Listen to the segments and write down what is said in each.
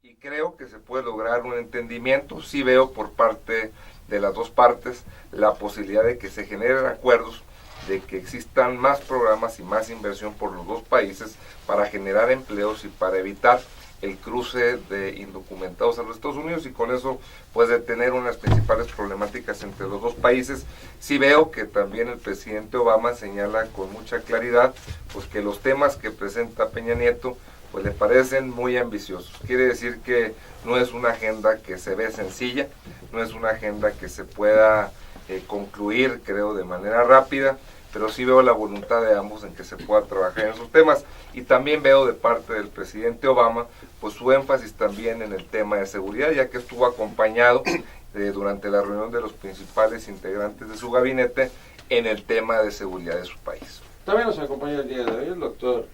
y creo que se puede lograr un entendimiento. Sí veo por parte de las dos partes la posibilidad de que se generen acuerdos, de que existan más programas y más inversión por los dos países para generar empleos y para evitar el cruce de indocumentados a los Estados Unidos, y con eso pues detener unas principales problemáticas entre los dos países. Sí veo que también el presidente Obama señala con mucha claridad pues que los temas que presenta Peña Nieto pues le parecen muy ambiciosos. Quiere decir que no es una agenda que se ve sencilla, no es una agenda que se pueda concluir, creo, de manera rápida, pero sí veo la voluntad de ambos en que se pueda trabajar en esos temas. Y también veo de parte del presidente Obama pues su énfasis también en el tema de seguridad, ya que estuvo acompañado durante la reunión de los principales integrantes de su gabinete en el tema de seguridad de su país. También nos acompaña el día de hoy el doctor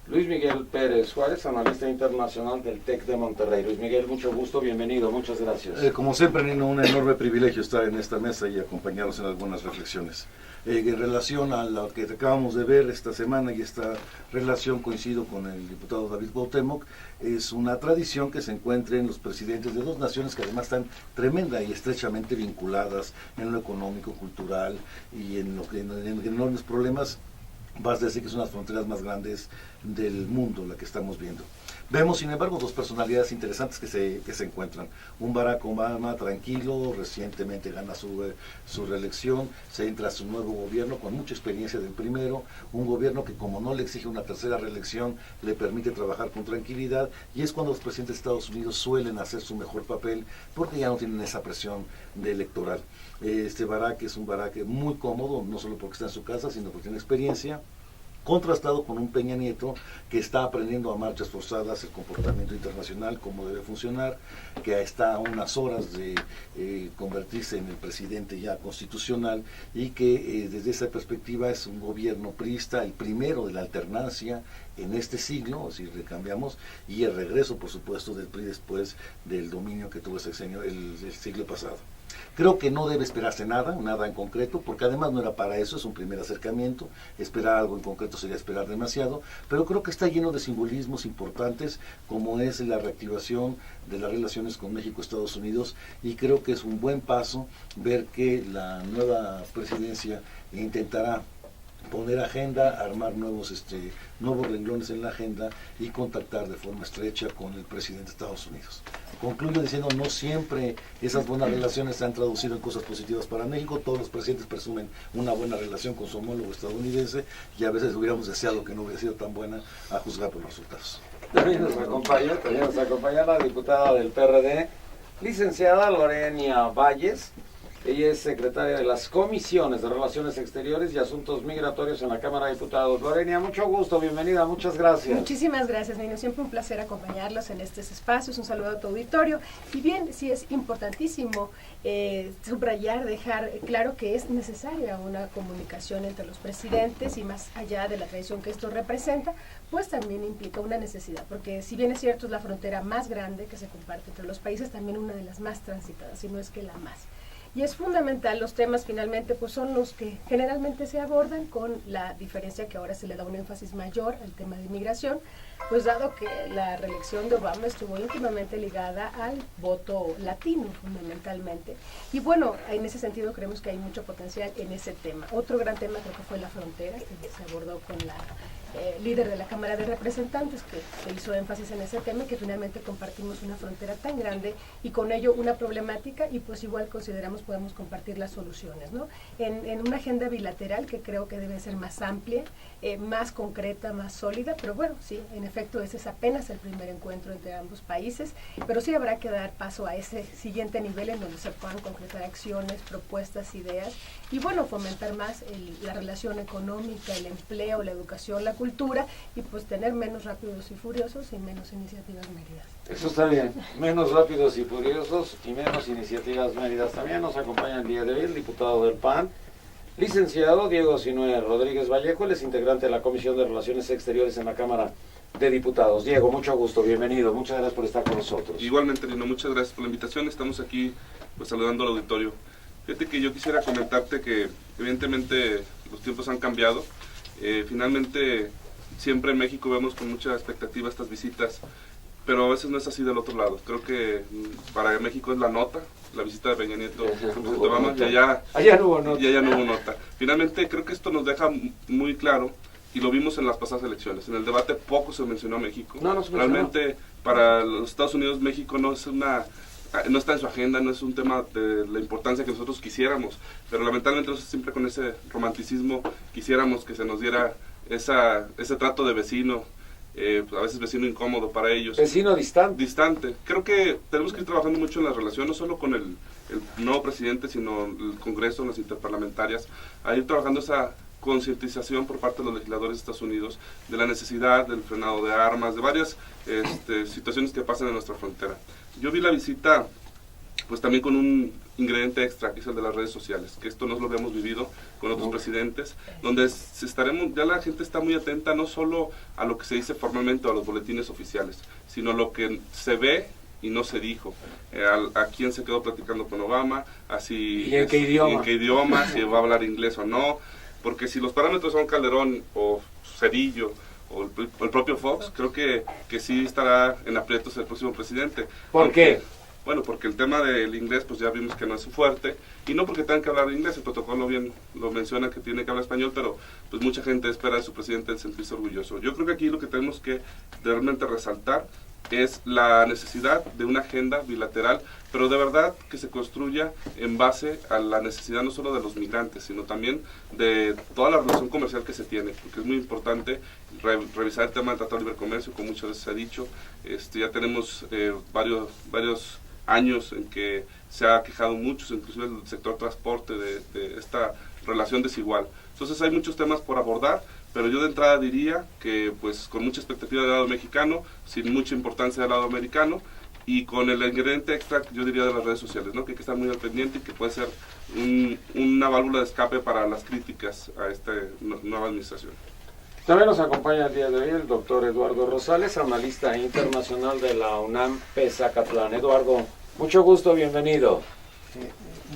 Luis Miguel Pérez Juárez, analista internacional del TEC de Monterrey. Luis Miguel, mucho gusto, bienvenido, muchas gracias. Como siempre, Nino, un enorme privilegio estar en esta mesa y acompañarnos en algunas reflexiones. En relación a lo que acabamos de ver esta semana, y esta relación coincido con el diputado David Cuauhtémoc, es una tradición que se encuentre en los presidentes de dos naciones que además están tremenda y estrechamente vinculadas en lo económico, cultural y en enormes problemas. Vas a decir que son las fronteras más grandes del mundo, la que estamos viendo. Vemos, sin embargo, dos personalidades interesantes que se encuentran. Un Barack Obama tranquilo, recientemente gana su reelección, se entra a su nuevo gobierno con mucha experiencia del primero, un gobierno que, como no le exige una tercera reelección, le permite trabajar con tranquilidad, y es cuando los presidentes de Estados Unidos suelen hacer su mejor papel, porque ya no tienen esa presión de electoral. Barack es un Barack muy cómodo, no solo porque está en su casa, sino porque tiene experiencia, contrastado con un Peña Nieto que está aprendiendo a marchas forzadas el comportamiento internacional, cómo debe funcionar, que está a unas horas de convertirse en el presidente ya constitucional, y que desde esa perspectiva es un gobierno priista, el primero de la alternancia en este siglo, si recambiamos, y el regreso, por supuesto, del PRI después del dominio que tuvo el siglo pasado. Creo que no debe esperarse nada en concreto, porque además no era para eso, es un primer acercamiento. Esperar algo en concreto sería esperar demasiado, pero creo que está lleno de simbolismos importantes, como es la reactivación de las relaciones con México, Estados Unidos, y creo que es un buen paso ver que la nueva presidencia intentará poner agenda, armar nuevos renglones en la agenda y contactar de forma estrecha con el presidente de Estados Unidos. Concluyo diciendo, no siempre esas buenas relaciones se han traducido en cosas positivas para México. Todos los presidentes presumen una buena relación con su homólogo estadounidense, y a veces hubiéramos deseado que no hubiera sido tan buena, a juzgar por los resultados. También nos acompaña la diputada del PRD, licenciada Lorenia Valles. Ella es secretaria de las Comisiones de Relaciones Exteriores y Asuntos Migratorios en la Cámara de Diputados. Lorenia, mucho gusto, bienvenida, muchas gracias. Muchísimas gracias, Nino. Siempre un placer acompañarlos en estos espacios. Un saludo a tu auditorio. Y bien, sí es importantísimo subrayar, dejar claro que es necesaria una comunicación entre los presidentes, y más allá de la tradición que esto representa, pues también implica una necesidad, porque si bien es cierto es la frontera más grande que se comparte entre los países, también una de las más transitadas, si no es que la más. Y es fundamental, los temas finalmente pues son los que generalmente se abordan, con la diferencia que ahora se le da un énfasis mayor al tema de inmigración, pues dado que la reelección de Obama estuvo íntimamente ligada al voto latino fundamentalmente. Y bueno, en ese sentido creemos que hay mucho potencial en ese tema. Otro gran tema creo que fue la frontera, que se abordó con la líder de la Cámara de Representantes, que se hizo énfasis en ese tema, que finalmente compartimos una frontera tan grande y con ello una problemática, y pues igual consideramos podemos compartir las soluciones, ¿no? En una agenda bilateral que creo que debe ser más amplia, más concreta, más sólida, pero bueno, sí, en efecto ese es apenas el primer encuentro entre ambos países, pero sí habrá que dar paso a ese siguiente nivel en donde se puedan concretar acciones, propuestas, ideas, y bueno, fomentar más la relación económica, el empleo, la educación, la cultura, y pues tener menos rápidos y furiosos y menos iniciativas méridas. Eso está bien, menos rápidos y furiosos y menos iniciativas méridas. También nos acompaña el día de hoy el diputado del PAN, licenciado Diego Sinué Rodríguez Vallejo, él es integrante de la Comisión de Relaciones Exteriores en la Cámara de Diputados. Diego, mucho gusto, bienvenido, muchas gracias por estar con nosotros. Igualmente, Lino, muchas gracias por la invitación, estamos aquí pues saludando al auditorio. Fíjate que yo quisiera comentarte que evidentemente los tiempos han cambiado, finalmente siempre en México vemos con mucha expectativa estas visitas pero a veces no es así del otro lado. Creo que para México es la nota, la visita de Peña Nieto a Obama, y allá no hubo nota. Finalmente creo que esto nos deja muy claro, y lo vimos en las pasadas elecciones. En el debate poco se mencionó México. No se mencionó. Realmente para los Estados Unidos México no está en su agenda, no es un tema de la importancia que nosotros quisiéramos, pero lamentablemente nosotros siempre con ese romanticismo quisiéramos que se nos diera ese trato de vecino, a veces vecino incómodo para ellos. Vecino Distante. Creo que tenemos que ir trabajando mucho en la relación, no solo con el nuevo presidente, sino el Congreso, las interparlamentarias, a ir trabajando esa concientización por parte de los legisladores de Estados Unidos de la necesidad del frenado de armas, de varias situaciones que pasan en nuestra frontera. Yo vi la visita pues también con un ingrediente extra, que es el de las redes sociales, que esto no lo habíamos vivido con otros presidentes, donde ya la gente está muy atenta no solo a lo que se dice formalmente o a los boletines oficiales, sino a lo que se ve y no se dijo, a quién se quedó platicando con Obama, ¿Y en qué idioma? Si va a hablar inglés o no, porque si los parámetros son Calderón o Cedillo o el propio Fox, creo que sí estará en aprietos el próximo presidente. ¿Por qué? Bueno, porque el tema del inglés pues ya vimos que no es su fuerte, y no porque tengan que hablar inglés, el protocolo bien lo menciona que tiene que hablar español, pero pues mucha gente espera de su presidente el sentirse orgulloso. Yo creo que aquí lo que tenemos que realmente resaltar es la necesidad de una agenda bilateral, pero de verdad que se construya en base a la necesidad no solo de los migrantes, sino también de toda la relación comercial que se tiene, porque es muy importante revisar el tema del Tratado de Libre Comercio, como muchas veces se ha dicho. Ya tenemos varios años en que se ha quejado mucho, inclusive el sector transporte, de esta relación desigual. Entonces hay muchos temas por abordar, pero yo de entrada diría que pues con mucha expectativa del lado mexicano, sin mucha importancia del lado americano, y con el ingrediente extra, yo diría, de las redes sociales, ¿no? Que hay que estar muy al pendiente y que puede ser una válvula de escape para las críticas a esta nueva administración. También nos acompaña el día de hoy el doctor Eduardo Rosales, analista internacional de la UNAM PES-Zacatlán. Eduardo, mucho gusto, bienvenido.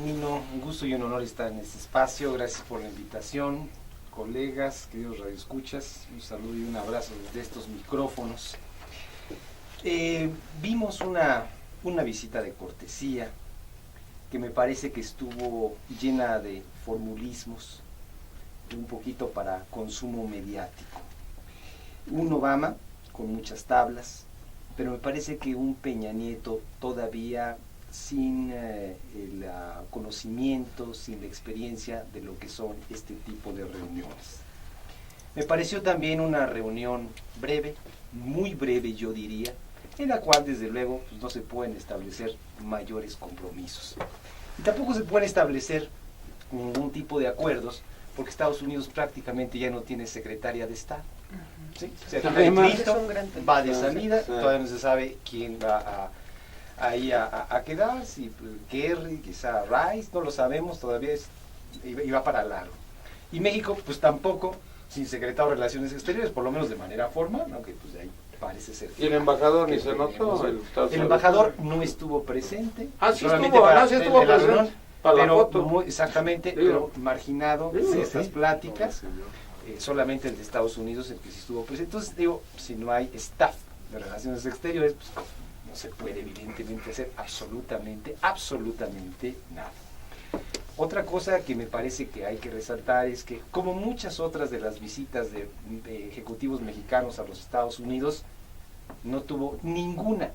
Nino, un gusto y un honor estar en este espacio. Gracias por la invitación, colegas, queridos radioescuchas. Un saludo y un abrazo desde estos micrófonos. Vimos una visita de cortesía que me parece que estuvo llena de formulismos, un poquito para consumo mediático. Un Obama con muchas tablas, pero me parece que un Peña Nieto todavía sin el conocimiento, sin la experiencia de lo que son este tipo de reuniones. Me pareció también una reunión breve, muy breve yo diría, en la cual desde luego pues, no se pueden establecer mayores compromisos. Y tampoco se pueden establecer ningún tipo de acuerdos, porque Estados Unidos prácticamente ya no tiene secretaria de Estado. ¿Sí? O sea, Clinton va de salida, todavía no se sabe quién va a quedar, si Kerry, quizá Rice, no lo sabemos, todavía iba para largo. Y México, pues tampoco, sin secretario de Relaciones Exteriores, por lo menos de manera formal, aunque pues de ahí parece ser. ¿Y el embajador ni se notó? El embajador no estuvo presente. Sí estuvo presente. Para la foto. Exactamente, pero marginado de estas pláticas, solamente el de Estados Unidos el que sí estuvo presente. Entonces digo, si no hay staff de Relaciones Exteriores, pues no se puede evidentemente hacer absolutamente nada. Otra cosa que me parece que hay que resaltar es que, como muchas otras de las visitas de ejecutivos mexicanos a los Estados Unidos, no tuvo ninguna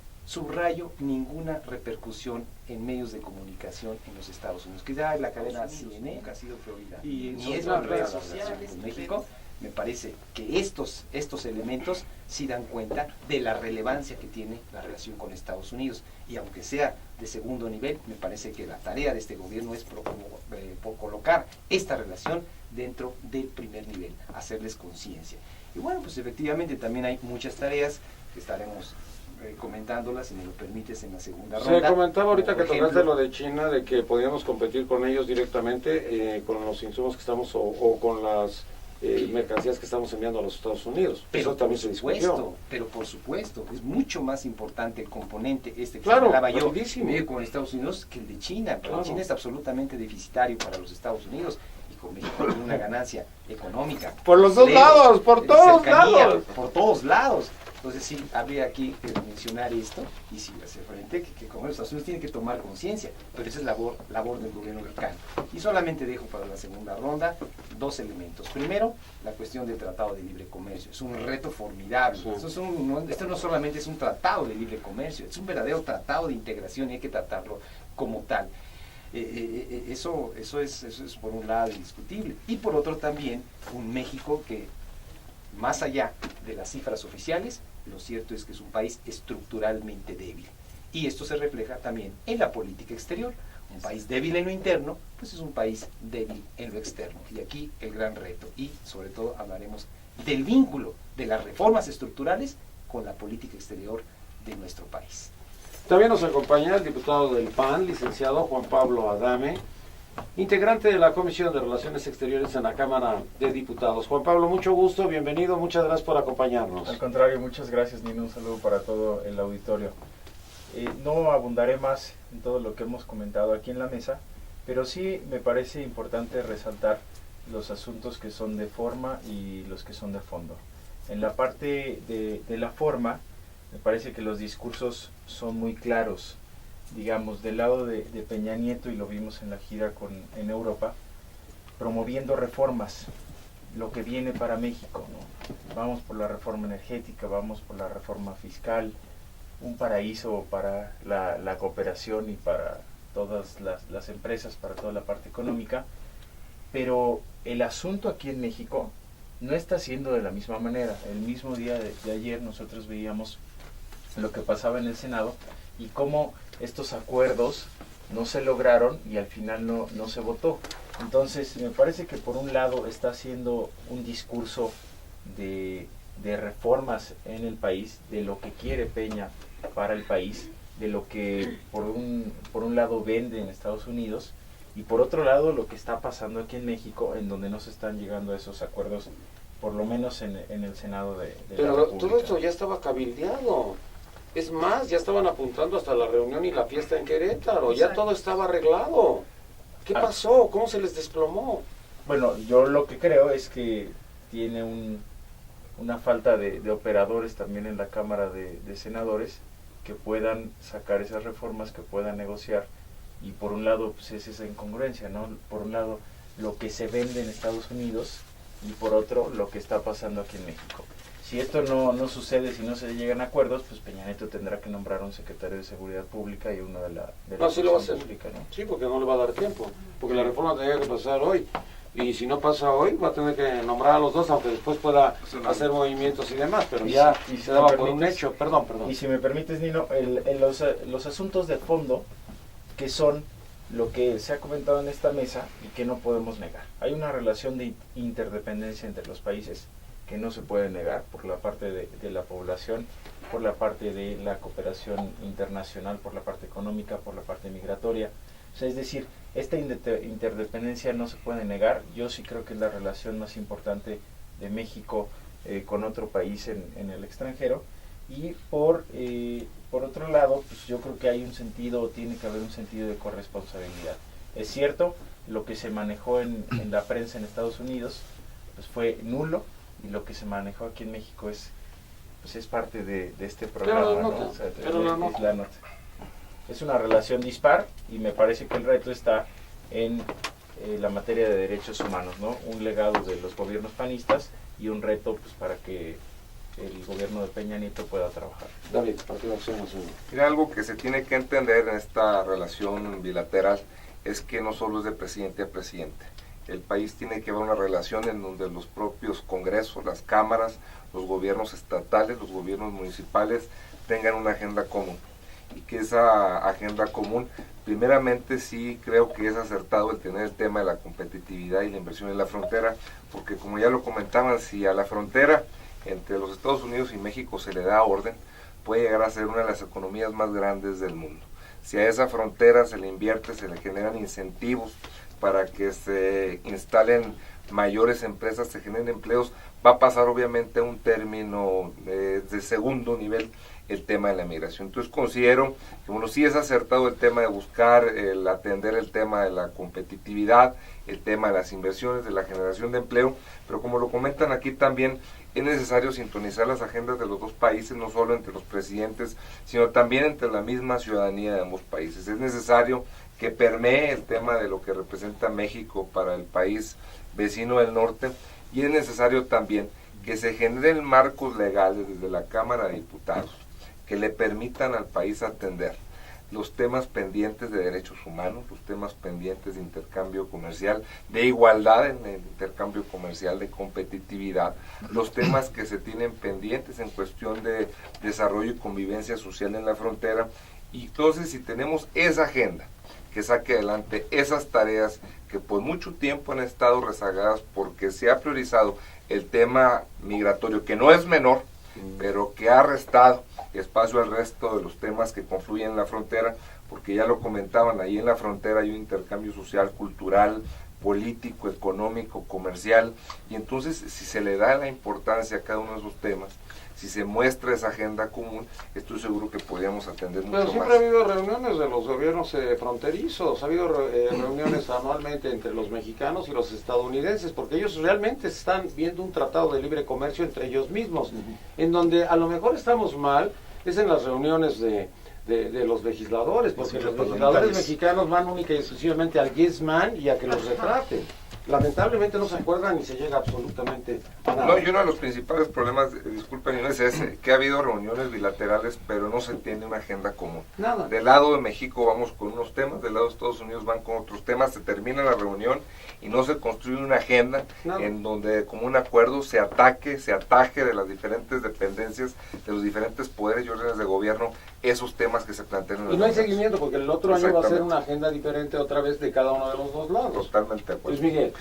repercusión en medios de comunicación en los Estados Unidos, que ya la cadena CNN ha sido prioridad. Y es las redes sociales en México. Me parece que estos elementos sí dan cuenta de la relevancia que tiene la relación con Estados Unidos. Y aunque sea de segundo nivel, me parece que la tarea de este gobierno es por colocar esta relación dentro del primer nivel, hacerles conciencia. Y bueno, pues efectivamente también hay muchas tareas que estaremos comentándolas, si me lo permites, en la segunda ronda. Se comentaba ahorita que tocaste lo de China, de que podíamos competir con ellos directamente, con los insumos que estamos, o con las mercancías que estamos enviando a los Estados Unidos. Pero eso también se discutió. Pero por supuesto, es mucho más importante el componente que señalaba yo con Estados Unidos que el de China. Pero China es absolutamente deficitario para los Estados Unidos, y con México tiene una ganancia económica. Por los dos lados, por todos lados. Por todos lados. Entonces sí, habría aquí que mencionar esto y sí hacer frente que con los asuntos tienen que tomar conciencia, pero esa es labor del gobierno mexicano. Y solamente dejo para la segunda ronda 2 elementos. Primero, la cuestión del Tratado de Libre Comercio. Es un reto formidable. Sí. Esto no solamente es un tratado de libre comercio, es un verdadero tratado de integración y hay que tratarlo como tal. Eso es por un lado indiscutible. Y por otro también, un México que, más allá de las cifras oficiales, lo cierto es que es un país estructuralmente débil. Y esto se refleja también en la política exterior. Un país débil en lo interno, pues es un país débil en lo externo. Y aquí el gran reto. Y sobre todo hablaremos del vínculo de las reformas estructurales con la política exterior de nuestro país. También nos acompaña el diputado del PAN, licenciado Juan Pablo Adame, integrante de la Comisión de Relaciones Exteriores en la Cámara de Diputados. Juan Pablo, mucho gusto, bienvenido, muchas gracias por acompañarnos. Al contrario, muchas gracias, Nino, un saludo para todo el auditorio. No abundaré más en todo lo que hemos comentado aquí en la mesa, pero sí me parece importante resaltar los asuntos que son de forma y los que son de fondo. En la parte de la forma, me parece que los discursos son muy claros. Digamos, del lado de Peña Nieto, y lo vimos en la gira en Europa, promoviendo reformas, lo que viene para México, ¿no? Vamos por la reforma energética, vamos por la reforma fiscal, un paraíso para la cooperación y para todas las empresas, para toda la parte económica, pero el asunto aquí en México no está siendo de la misma manera. El mismo día de ayer nosotros veíamos lo que pasaba en el Senado y cómo estos acuerdos no se lograron y al final no se votó. Entonces me parece que por un lado está haciendo un discurso de reformas en el país, de lo que quiere Peña para el país, de lo que por un lado vende en Estados Unidos, y por otro lado lo que está pasando aquí en México, en donde no se están llegando a esos acuerdos, por lo menos en el Senado de la República. Todo esto ya estaba cabildeado. Es más, ya estaban apuntando hasta la reunión y la fiesta en Querétaro. Exacto. Ya todo estaba arreglado. ¿Qué pasó? ¿Cómo se les desplomó? Bueno, yo lo que creo es que tiene una falta de operadores también en la Cámara de Senadores que puedan sacar esas reformas, que puedan negociar. Y por un lado pues es esa incongruencia, ¿no? Por un lado lo que se vende en Estados Unidos y por otro lo que está pasando aquí en México. Si esto no sucede, si no se llegan a acuerdos, pues Peña Nieto tendrá que nombrar un secretario de Seguridad Pública y uno de la sí lo va a hacer. Pública, ¿no? Sí, porque no le va a dar tiempo, porque la reforma tendría que pasar hoy. Y si no pasa hoy, va a tener que nombrar a los dos, aunque después pueda hacer movimientos y demás, pero ya se daba por un hecho. Perdón. Y si me permites, Nino, los asuntos de fondo, que son lo que se ha comentado en esta mesa y que no podemos negar. Hay una relación de interdependencia entre los países que no se puede negar por la parte de la población, por la parte de la cooperación internacional, por la parte económica, por la parte migratoria. O sea, es decir, esta interdependencia no se puede negar. Yo sí creo que es la relación más importante de México con otro país en el extranjero. Y por otro lado, pues yo creo que tiene que haber un sentido de corresponsabilidad. Es cierto, lo que se manejó en la prensa en Estados Unidos pues fue nulo, y lo que se manejó aquí en México es parte de este programa. Pero la nota. Es una relación dispar y me parece que el reto está en la materia de derechos humanos, ¿no? Un legado de los gobiernos panistas y un reto pues para que el gobierno de Peña Nieto pueda trabajar. David, Partido Acción Nacional. Mira, algo que se tiene que entender en esta relación bilateral es que no solo es de presidente a presidente. El país tiene que haber una relación en donde los propios congresos, las cámaras, los gobiernos estatales, los gobiernos municipales tengan una agenda común. Y que esa agenda común, primeramente sí creo que es acertado el tener el tema de la competitividad y la inversión en la frontera, porque como ya lo comentaban, si a la frontera entre los Estados Unidos y México se le da orden, puede llegar a ser una de las economías más grandes del mundo. Si a esa frontera se le invierte, se le generan incentivos para que se instalen mayores empresas, se generen empleos, va a pasar obviamente a un término de segundo nivel el tema de la migración. Entonces considero que bueno, sí es acertado el tema de buscar, atender el tema de la competitividad, el tema de las inversiones, de la generación de empleo, pero como lo comentan aquí también, es necesario sintonizar las agendas de los dos países, no solo entre los presidentes, sino también entre la misma ciudadanía de ambos países. Es necesario que permee el tema de lo que representa México para el país vecino del norte, y es necesario también que se generen marcos legales desde la Cámara de Diputados que le permitan al país atender los temas pendientes de derechos humanos, los temas pendientes de intercambio comercial, de igualdad en el intercambio comercial, de competitividad, los temas que se tienen pendientes en cuestión de desarrollo y convivencia social en la frontera. Y entonces, si tenemos esa agenda que saque adelante esas tareas que por mucho tiempo han estado rezagadas porque se ha priorizado el tema migratorio, que no es menor, pero que ha restado espacio al resto de los temas que confluyen en la frontera, porque ya lo comentaban, ahí en la frontera hay un intercambio social, cultural, político, económico, comercial, y entonces si se le da la importancia a cada uno de esos temas, si se muestra esa agenda común, estoy seguro que podríamos atender mucho más. Pero siempre ha habido reuniones de los gobiernos fronterizos, ha habido reuniones anualmente entre los mexicanos y los estadounidenses, porque ellos realmente están viendo un tratado de libre comercio entre ellos mismos, en donde a lo mejor estamos mal, es en las reuniones de los legisladores, porque los legisladores mexicanos van única y exclusivamente al yes man y a que los retraten. Lamentablemente no se acuerdan ni se llega absolutamente a nada. No, y uno de los principales problemas, disculpen, no es ese, que ha habido reuniones bilaterales, pero no se tiene una agenda común. Nada. Del lado de México vamos con unos temas, del lado de Estados Unidos van con otros temas, se termina la reunión y no se construye una agenda en donde como un acuerdo se ataje de las diferentes dependencias, de los diferentes poderes y órdenes de gobierno, esos temas que se plantean. Y no hay seguimiento, porque el otro año va a ser una agenda diferente otra vez de cada uno de los dos lados. Totalmente de acuerdo. Luis Miguel,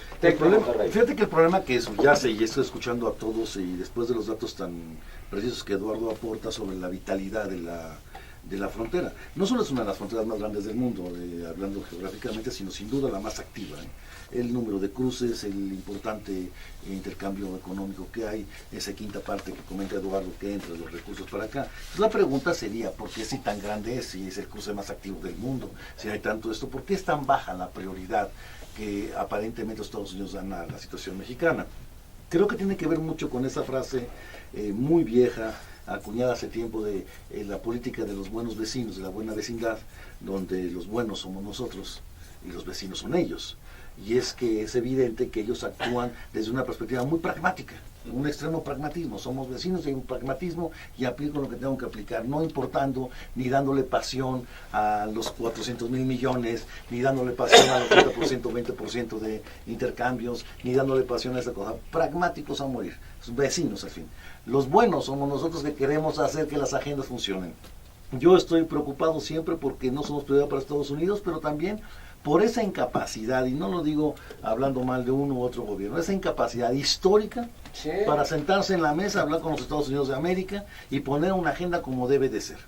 fíjate que el problema que subyace, y estoy escuchando a todos, y después de los datos tan precisos que Eduardo aporta sobre la vitalidad de la frontera, no solo es una de las fronteras más grandes del mundo, hablando geográficamente, sino sin duda la más activa, el número de cruces, el importante intercambio económico que hay, esa quinta parte que comenta Eduardo que entra los recursos para acá. Entonces la pregunta sería, ¿por qué si tan grande es, si es el cruce más activo del mundo, si hay tanto esto, por qué es tan baja la prioridad que aparentemente los Estados Unidos dan a la situación mexicana? Creo que tiene que ver mucho con esa frase muy vieja, acuñada hace tiempo, de la política de los buenos vecinos, de la buena vecindad, donde los buenos somos nosotros y los vecinos son ellos. Y es que es evidente que ellos actúan desde una perspectiva muy pragmática, un extremo pragmatismo. Somos vecinos y hay un pragmatismo y aplico lo que tengo que aplicar, no importando ni dándole pasión a los 400,000 millones, ni dándole pasión al 80%, 20% de intercambios, ni dándole pasión a esa cosa. Pragmáticos a morir, vecinos al fin. Los buenos somos nosotros que queremos hacer que las agendas funcionen. Yo estoy preocupado siempre porque no somos prioridad para Estados Unidos, pero también por esa incapacidad, y no lo digo hablando mal de uno u otro gobierno, esa incapacidad histórica para sentarse en la mesa, hablar con los Estados Unidos de América y poner una agenda como debe de ser.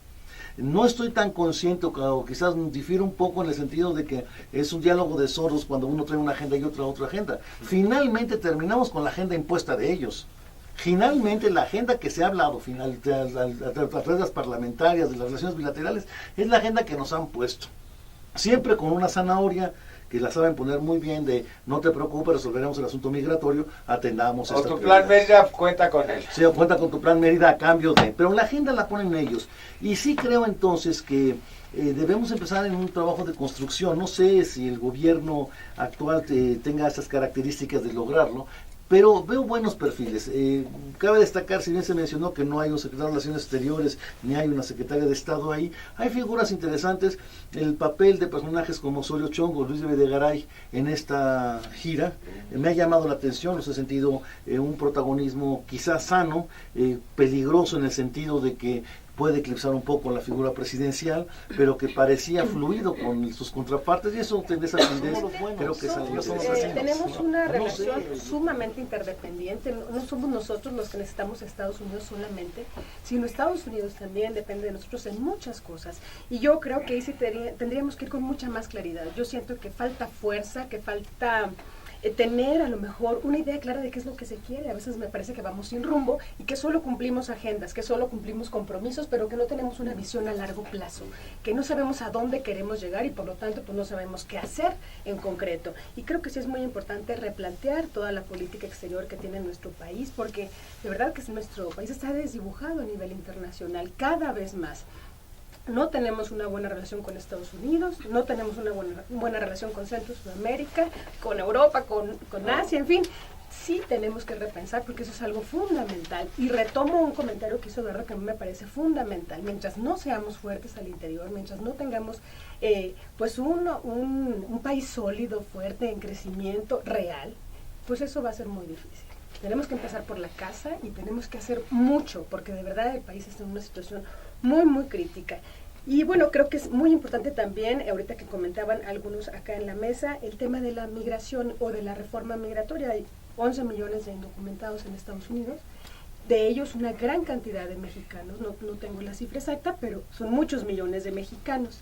No estoy tan consciente, o quizás difiero un poco en el sentido de que es un diálogo de sordos cuando uno trae una agenda y otra agenda. Finalmente terminamos con la agenda impuesta de ellos. Finalmente la agenda que se ha hablado a través de las parlamentarias, de las relaciones bilaterales, es la agenda que nos han puesto. Siempre con una zanahoria que la saben poner muy bien, de no te preocupes, resolveremos el asunto migratorio, atendamos esta tu plan Mérida, cuenta con él. Sí, cuenta con tu plan Mérida a cambio de... Pero la agenda la ponen ellos. Y sí creo entonces que debemos empezar en un trabajo de construcción. No sé si el gobierno actual tenga esas características de lograrlo, pero veo buenos perfiles. Cabe destacar, si bien se mencionó que no hay un secretario de Relaciones Exteriores ni hay una secretaria de Estado ahí, hay figuras interesantes. El papel de personajes como Osorio Chong o Luis de Videgaray en esta gira me ha llamado la atención. Los he sentido un protagonismo quizás sano, peligroso en el sentido de que puede eclipsar un poco la figura presidencial, pero que parecía fluido con sus contrapartes, y eso de esa tendez creo que salió. Tenemos una relación sumamente interdependiente, no somos nosotros los que necesitamos a Estados Unidos solamente, sino Estados Unidos también depende de nosotros en muchas cosas, y yo creo que ahí sí tendríamos que ir con mucha más claridad. Yo siento que falta fuerza, que falta tener a lo mejor una idea clara de qué es lo que se quiere. A veces me parece que vamos sin rumbo y que solo cumplimos agendas, que solo cumplimos compromisos, pero que no tenemos una visión a largo plazo, que no sabemos a dónde queremos llegar y por lo tanto pues no sabemos qué hacer en concreto. Y creo que sí es muy importante replantear toda la política exterior que tiene nuestro país, porque de verdad que nuestro país está desdibujado a nivel internacional cada vez más. No tenemos una buena relación con Estados Unidos, no tenemos una buena relación con Centro Sudamérica, con Europa, con Asia, en fin. Sí tenemos que repensar porque eso es algo fundamental. Y retomo un comentario que hizo Eduardo que a mí me parece fundamental. Mientras no seamos fuertes al interior, mientras no tengamos pues un país sólido, fuerte, en crecimiento real, pues eso va a ser muy difícil. Tenemos que empezar por la casa y tenemos que hacer mucho, porque de verdad el país está en una situación muy, muy crítica. Y bueno, creo que es muy importante también, ahorita que comentaban algunos acá en la mesa, el tema de la migración o de la reforma migratoria. Hay 11 millones de indocumentados en Estados Unidos, de ellos una gran cantidad de mexicanos, no tengo la cifra exacta, pero son muchos millones de mexicanos.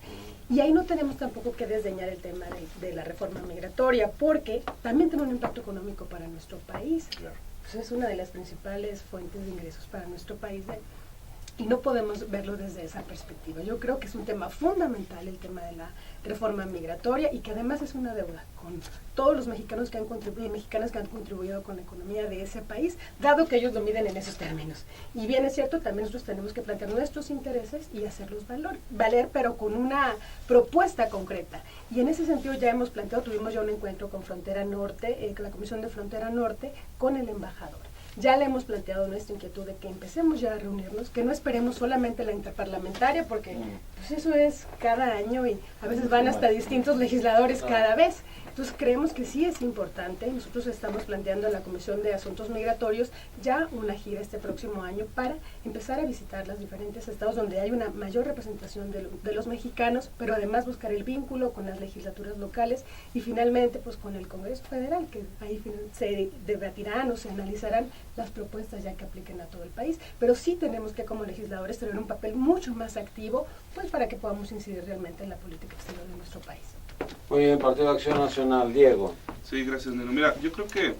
Y ahí no tenemos tampoco que desdeñar el tema de la reforma migratoria, porque también tiene un impacto económico para nuestro país. Claro. Pues es una de las principales fuentes de ingresos para nuestro país, y no podemos verlo desde esa perspectiva. Yo creo que es un tema fundamental el tema de la reforma migratoria y que además es una deuda con todos los mexicanos que han contribuido y mexicanas que han contribuido con la economía de ese país, dado que ellos lo miden en esos términos. Y bien es cierto, también nosotros tenemos que plantear nuestros intereses y hacerlos valer, pero con una propuesta concreta. Y en ese sentido ya hemos planteado, tuvimos ya un encuentro con Frontera Norte, con la Comisión de Frontera Norte, con el embajador. Ya le hemos planteado nuestra inquietud de que empecemos ya a reunirnos, que no esperemos solamente la interparlamentaria, porque pues eso es cada año y a veces van hasta distintos legisladores cada vez. Entonces creemos que sí es importante. Nosotros estamos planteando en la Comisión de Asuntos Migratorios ya una gira este próximo año para empezar a visitar los diferentes estados donde hay una mayor representación de los mexicanos, pero además buscar el vínculo con las legislaturas locales y finalmente pues con el Congreso Federal, que ahí se debatirán o se analizarán las propuestas ya que apliquen a todo el país. Pero sí tenemos que como legisladores tener un papel mucho más activo pues para que podamos incidir realmente en la política exterior de nuestro país. Muy bien, Partido de Acción Nacional, Diego. Sí, gracias, Nino. Mira, yo creo que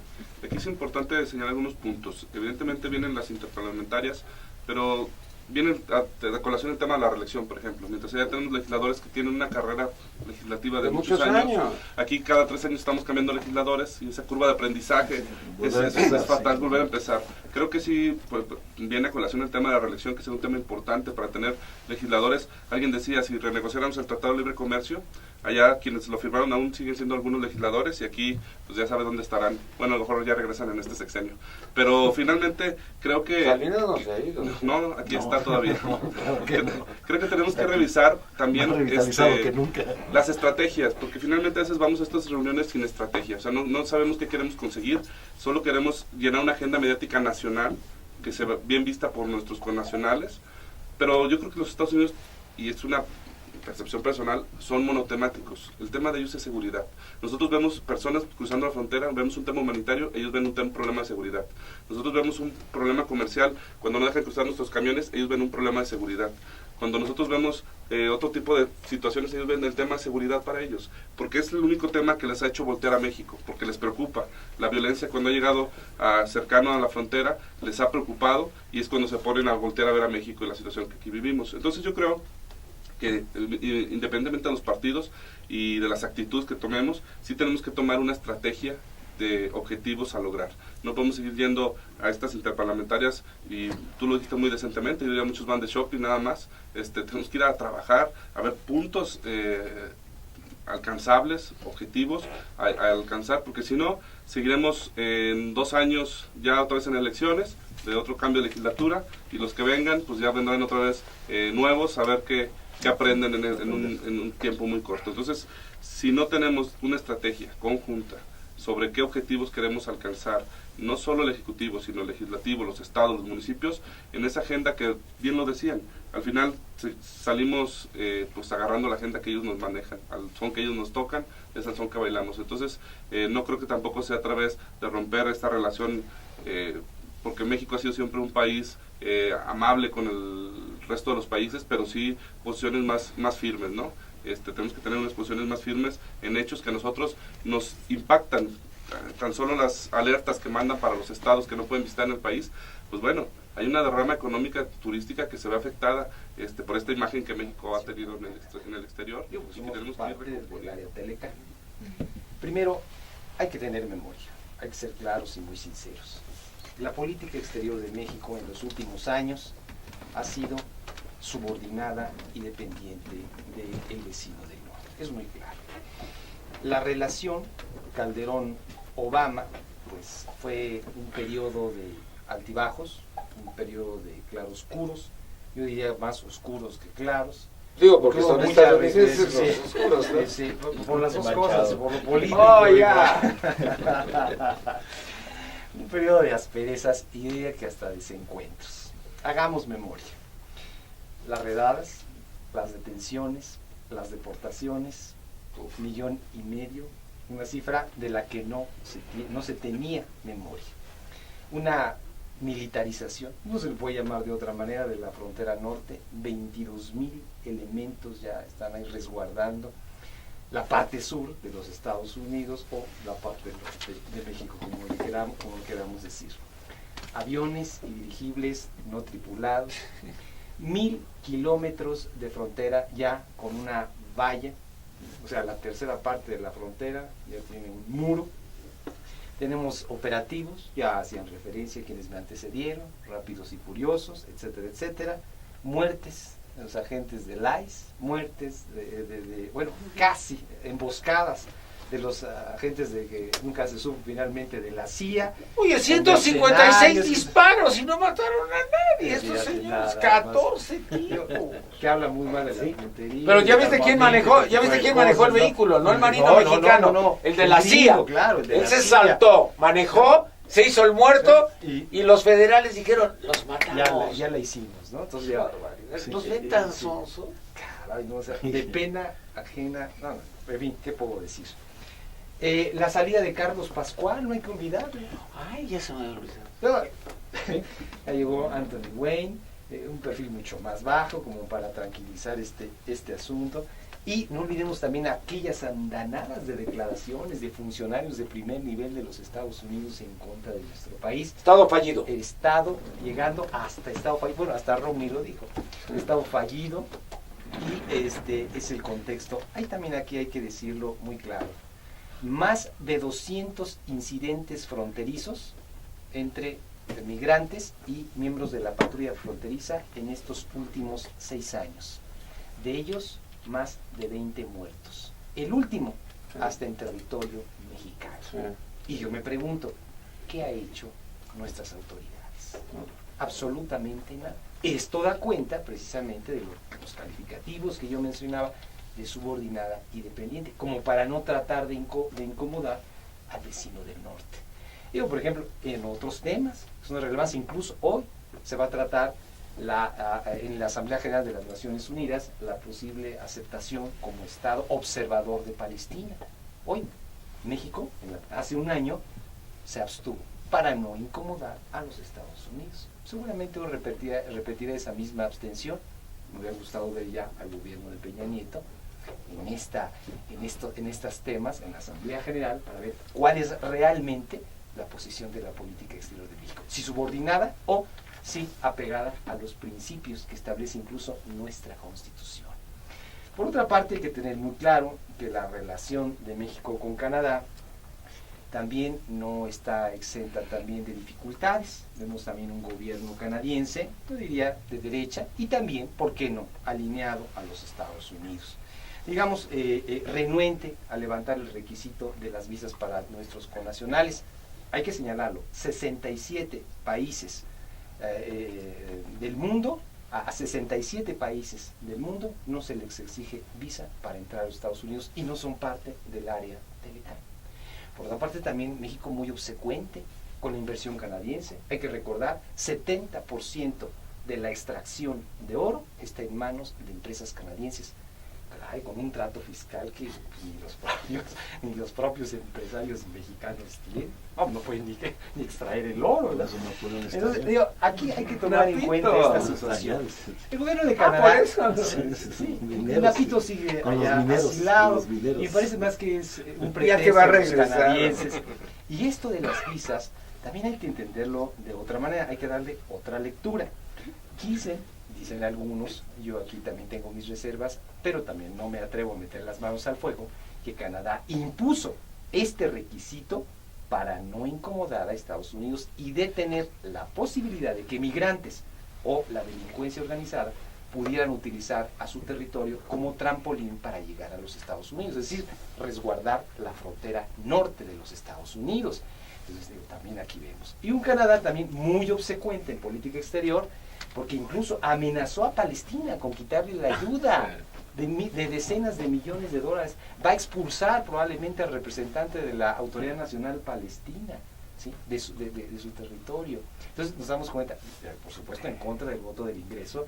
aquí es importante señalar algunos puntos. Evidentemente vienen las interparlamentarias, pero viene a colación el tema de la reelección, por ejemplo. Mientras ya tenemos legisladores que tienen una carrera legislativa de muchos años. Aquí cada 3 años estamos cambiando legisladores y esa curva de aprendizaje es fatal volver a empezar. Creo que sí pues, viene a colación el tema de la reelección, que es un tema importante para tener legisladores. Alguien decía, si renegociáramos el Tratado de Libre Comercio, allá quienes lo firmaron aún siguen siendo algunos legisladores y aquí pues ya sabe dónde estarán. Bueno, a lo mejor ya regresan en este sexenio. Pero finalmente creo que... Salinas no se ha ido. No, aquí está todavía. Creo que tenemos que revisar también las estrategias, porque finalmente a veces vamos a estas reuniones sin estrategia. O sea, no sabemos qué queremos conseguir, solo queremos llenar una agenda mediática nacional que sea bien vista por nuestros connacionales. Pero yo creo que los Estados Unidos, y es una percepción personal, son monotemáticos. El tema de ellos es seguridad. Nosotros vemos personas cruzando la frontera, vemos un tema humanitario, ellos ven un problema de seguridad. Nosotros vemos un problema comercial, cuando no dejan cruzar nuestros camiones, ellos ven un problema de seguridad. Cuando nosotros vemos otro tipo de situaciones, ellos ven el tema de seguridad para ellos, porque es el único tema que les ha hecho voltear a México, porque les preocupa. La violencia cuando ha llegado cercano a la frontera les ha preocupado y es cuando se ponen a voltear a ver a México y la situación que aquí vivimos. Entonces yo creo que independientemente de los partidos y de las actitudes que tomemos, sí tenemos que tomar una estrategia de objetivos a lograr. No podemos seguir yendo a estas interparlamentarias, y tú lo dijiste muy decentemente, yo diría muchos van de shopping nada más. Tenemos que ir a trabajar, a ver puntos alcanzables, objetivos a alcanzar, porque si no, seguiremos en 2 años ya otra vez en elecciones, de otro cambio de legislatura, y los que vengan, pues ya vendrán otra vez nuevos, a ver qué aprenden en un tiempo muy corto. Entonces, si no tenemos una estrategia conjunta sobre qué objetivos queremos alcanzar, no solo el Ejecutivo, sino el Legislativo, los estados, los municipios, en esa agenda que bien lo decían, al final salimos pues agarrando la agenda que ellos nos manejan, al son que ellos nos tocan, es al son que bailamos. Entonces, no creo que tampoco sea a través de romper esta relación, porque México ha sido siempre un país amable con el resto de los países, pero sí posiciones más firmes, ¿no? Tenemos que tener unas posiciones más firmes en hechos que a nosotros nos impactan tan solo las alertas que mandan para los estados que no pueden visitar en el país, pues bueno, hay una derrama económica turística que se ve afectada por esta imagen que México ha tenido en el exterior. Digo, pues y que somos tenemos que parte ir del recomponiendo. área teleca. Primero, hay que tener memoria, hay que ser claros y muy sinceros. La política exterior de México en los últimos años ha sido subordinada y dependiente del vecino del norte. Es muy claro. La relación Calderón-Obama pues, fue un periodo de altibajos, un periodo de claroscuros, yo diría más oscuros que claros. Digo, porque Tuvo son muchas estadounidenses veces, los oscuros, ¿no? sí, por las dos Manchado. cosas, por lo político. ¡Oh, y ya! un periodo de asperezas y diría que hasta desencuentros. Hagamos memoria. Las redadas, las detenciones, las deportaciones, 1,5 millones, una cifra de la que no se tenía memoria. Una militarización, no se le puede llamar de otra manera, de la frontera norte, 22,000 elementos ya están ahí resguardando la parte sur de los Estados Unidos o la parte norte de México, como le queramos decir. Aviones y dirigibles no tripulados, 1,000 kilómetros de frontera ya con una valla, o sea, la tercera parte de la frontera ya tiene un muro. Tenemos operativos, ya hacían referencia a quienes me antecedieron, Rápidos y Furiosos, etcétera, etcétera. Muertes de los agentes del ICE, muertes bueno, casi emboscadas de los agentes de que nunca se supo finalmente de la CIA. Oye, 156 disparos y no mataron a nadie, estos Fíjate, señores, nada 14, tío. Que habla muy mal de la puntería. Pero ya viste quién manejó, el vehículo, no el marino mexicano, el de la CIA. Claro, el de Él la se CIA. saltó, manejó, se hizo el muerto Sí, y los federales dijeron, los matamos. ya la hicimos, ¿no? Entonces Qué ya, barbaridad. sí, Los sí, ven tan sí. sonsos. caray, no, o sea, de pena ajena, no, en fin, ¿qué puedo decir? La salida de Carlos Pascual, no hay que olvidarlo. Ay, ya se me había olvidado. No, ya llegó Anthony Wayne, un perfil mucho más bajo, como para tranquilizar este asunto. Y no olvidemos también aquellas andanadas de declaraciones de funcionarios de primer nivel de los Estados Unidos en contra de nuestro país. Estado fallido. El Estado llegando hasta Estado fallido, bueno, hasta Romney lo dijo, Estado fallido, y es el contexto. Ahí también aquí hay que decirlo muy claro. Más de 200 incidentes fronterizos entre migrantes y miembros de la patrulla fronteriza en estos últimos 6 años. De ellos, más de 20 muertos. El último, hasta en territorio mexicano. Y yo me pregunto, ¿qué ha hecho nuestras autoridades? Absolutamente nada. Esto da cuenta precisamente de los calificativos que yo mencionaba, de subordinada y dependiente, como para no tratar de incomodar al vecino del norte. Digo, por ejemplo, en otros temas, es una relevancia, incluso hoy se va a tratar en la Asamblea General de las Naciones Unidas la posible aceptación como Estado observador de Palestina. Hoy, México, hace un año, se abstuvo para no incomodar a los Estados Unidos. Seguramente hoy repetirá esa misma abstención. Me hubiera gustado ver ya al gobierno de Peña Nieto en estos temas, en la Asamblea General, para ver cuál es realmente la posición de la política exterior de México. Si subordinada o si apegada a los principios que establece incluso nuestra Constitución. Por otra parte, hay que tener muy claro que la relación de México con Canadá también no está exenta también de dificultades. Vemos también un gobierno canadiense, yo diría de derecha, y también, ¿por qué no?, alineado a los Estados Unidos. Digamos, renuente a levantar el requisito de las visas para nuestros connacionales. Hay que señalarlo, 67 países del mundo, a 67 países del mundo no se les exige visa para entrar a los Estados Unidos y no son parte del área TELECAN. Por otra parte, también México muy obsecuente con la inversión canadiense. Hay que recordar, 70% de la extracción de oro está en manos de empresas canadienses. Caray, con un trato fiscal que ni los propios empresarios mexicanos tienen. No pueden ni extraer el oro, ¿no? Entonces, digo, aquí hay que tomar en cuenta esta situación. El gobierno de Canadá, el Napito sigue allá asilado, y parece más que es un pretexto de los canadienses. Y esto de las visas también hay que entenderlo de otra manera, hay que darle otra lectura. Dicen algunos, yo aquí también tengo mis reservas, pero también no me atrevo a meter las manos al fuego, que Canadá impuso este requisito para no incomodar a Estados Unidos y detener la posibilidad de que migrantes o la delincuencia organizada pudieran utilizar a su territorio como trampolín para llegar a los Estados Unidos, es decir, resguardar la frontera norte de los Estados Unidos. Entonces, también aquí vemos. Y un Canadá también muy obsecuente en política exterior, porque incluso amenazó a Palestina con quitarle la ayuda de decenas de millones de dólares. Va a expulsar probablemente al representante de la Autoridad Nacional Palestina, ¿sí? de su territorio. Entonces nos damos cuenta, por supuesto, en contra del voto del ingreso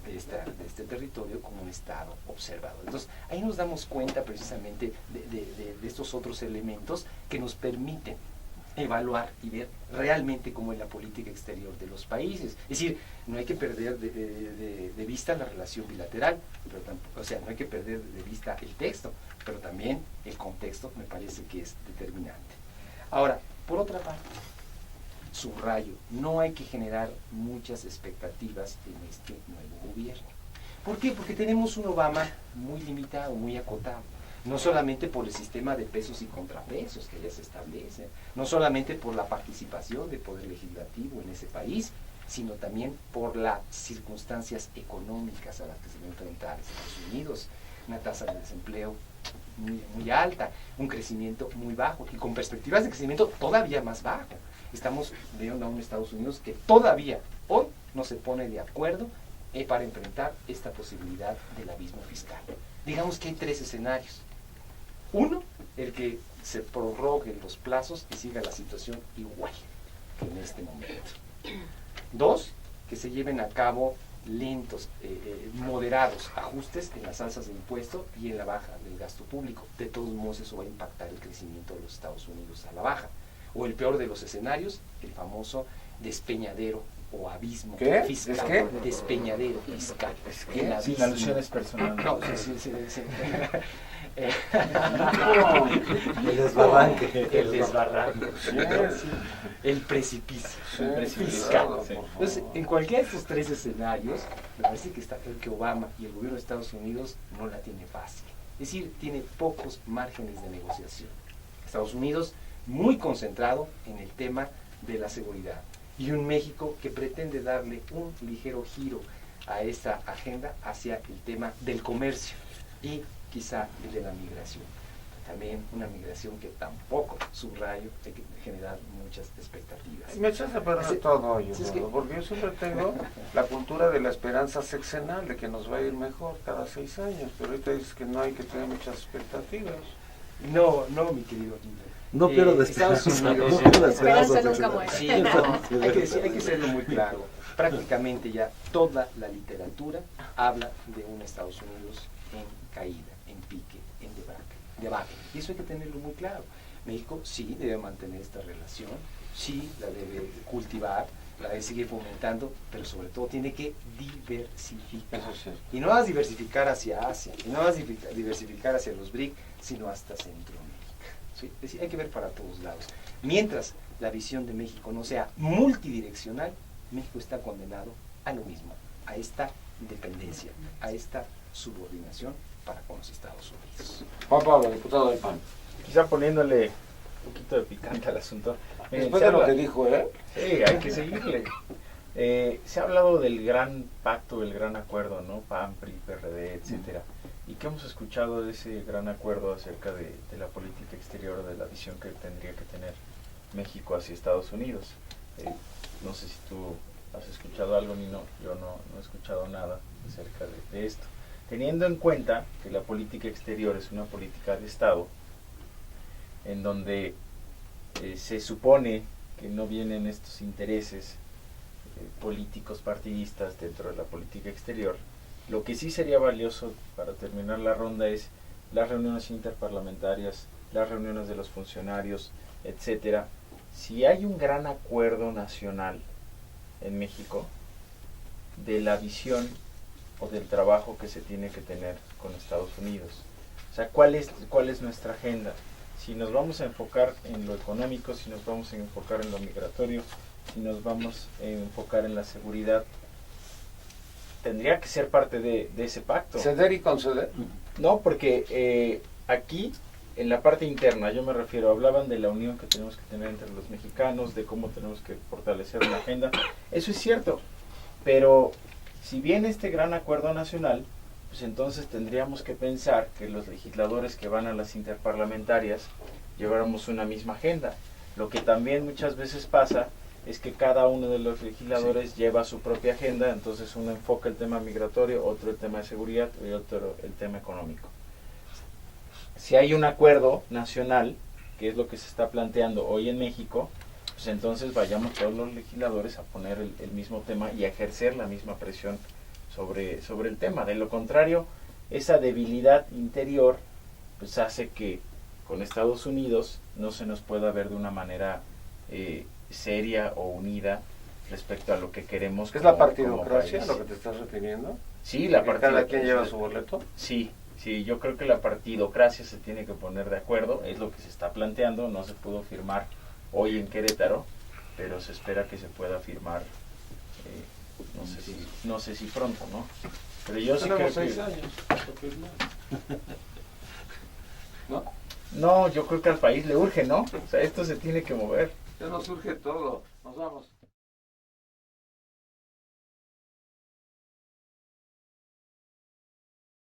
de este territorio como un Estado observador. Entonces ahí nos damos cuenta precisamente de estos otros elementos que nos permiten evaluar y ver realmente cómo es la política exterior de los países. Es decir, no hay que perder de vista la relación bilateral, pero tampoco, o sea, no hay que perder de vista el texto, pero también el contexto me parece que es determinante. Ahora, por otra parte, subrayo, no hay que generar muchas expectativas en este nuevo gobierno. ¿Por qué? Porque tenemos un Obama muy limitado, muy acotado. No solamente por el sistema de pesos y contrapesos que ya se establece, no solamente por la participación del poder legislativo en ese país, sino también por las circunstancias económicas a las que se va a enfrentar Estados Unidos, una tasa de desempleo muy alta, un crecimiento muy bajo y con perspectivas de crecimiento todavía más bajo. Estamos viendo a un Estados Unidos que todavía hoy no se pone de acuerdo para enfrentar esta posibilidad del abismo fiscal. Digamos que hay tres escenarios. Uno, el que se prorroguen los plazos y siga la situación igual que en este momento. Dos, que se lleven a cabo lentos, moderados ajustes en las alzas de impuestos y en la baja del gasto público. De todos modos, eso va a impactar el crecimiento de los Estados Unidos a la baja. O el peor de los escenarios, el famoso despeñadero o abismo fiscal. ¿Es qué? Despeñadero fiscal. Sin alusiones personales. No, sí. El desbarranque. El desbarranque. El precipicio fiscal. Sí. Entonces, en cualquiera de estos tres escenarios, me parece que Obama y el gobierno de Estados Unidos no la tiene fácil. Es decir, tiene pocos márgenes de negociación. Estados Unidos muy concentrado en el tema de la seguridad. Y un México que pretende darle un ligero giro a esta agenda hacia el tema del comercio y quizá el de la migración. También una migración que tampoco, subrayo, hay que generar muchas expectativas. Me echas a perder todo, yo, sí, es que, porque yo siempre tengo la cultura de la esperanza sexenal, de que nos va a ir mejor cada 6 años, pero ahorita dices que no hay que tener muchas expectativas. No, mi querido Guido. No pierdo de Estados esperanza. Unidos, No pierdo de Esperanza esperanza. nunca muere. Sí, no, hay que serlo muy claro. Prácticamente ya toda la literatura habla de un Estados Unidos en caída, en pique, en debacle. Y eso hay que tenerlo muy claro. México sí debe mantener esta relación, sí la debe cultivar, la debe seguir fomentando, pero sobre todo tiene que diversificar. Eso sí. Y no vas a diversificar hacia Asia, y no vas a diversificar hacia los BRIC, sino hasta Centroamérica. ¿Sí? Es decir, hay que ver para todos lados. Mientras la visión de México no sea multidireccional, México está condenado a lo mismo, a esta dependencia, a esta subordinación para con los Estados Unidos. Juan Pablo, diputado del PAN. Quizá poniéndole un poquito de picante al asunto. Después se de lo habla- que dijo, Sí, hay que seguirle. Se ha hablado del gran pacto, del gran acuerdo, ¿no? PAN, PRI, PRD, etcétera. ¿Y qué hemos escuchado de ese gran acuerdo acerca de la política exterior, de la visión que tendría que tener México hacia Estados Unidos? No sé si tú has escuchado algo, ni no. Yo no he escuchado nada acerca de esto. Teniendo en cuenta que la política exterior es una política de Estado, en donde se supone que no vienen estos intereses políticos partidistas dentro de la política exterior, lo que sí sería valioso para terminar la ronda es las reuniones interparlamentarias, las reuniones de los funcionarios, etcétera. Si hay un gran acuerdo nacional en México de la visión o del trabajo que se tiene que tener con Estados Unidos, o sea, ¿cuál es nuestra agenda? Si nos vamos a enfocar en lo económico, si nos vamos a enfocar en lo migratorio, si nos vamos a enfocar en la seguridad, tendría que ser parte de ese pacto. Ceder y conceder. No, porque aquí, en la parte interna, yo me refiero, hablaban de la unión que tenemos que tener entre los mexicanos, de cómo tenemos que fortalecer una agenda. Eso es cierto, pero si viene este gran acuerdo nacional, pues entonces tendríamos que pensar que los legisladores que van a las interparlamentarias lleváramos una misma agenda. Lo que también muchas veces pasa es que cada uno de los legisladores lleva su propia agenda, entonces uno enfoca el tema migratorio, otro el tema de seguridad y otro el tema económico. Si hay un acuerdo nacional, que es lo que se está planteando hoy en México, pues entonces vayamos todos los legisladores a poner el mismo tema y a ejercer la misma presión sobre el tema. De lo contrario, esa debilidad interior pues hace que con Estados Unidos no se nos pueda ver de una manera seria o unida respecto a lo que queremos. ¿Es la partidocracia lo que te estás refiriendo? Sí, la partidocracia. ¿Cada quien lleva su boleto? Sí, yo creo que la partidocracia se tiene que poner de acuerdo, es lo que se está planteando, no se pudo firmar hoy en Querétaro, pero se espera que se pueda firmar, no sé si pronto, ¿no? Pero yo sí creo Tenemos 6 que... años para firmar. ¿No? No, yo creo que al país le urge, ¿no? O sea, esto se tiene que mover. Ya nos surge todo. Nos vamos.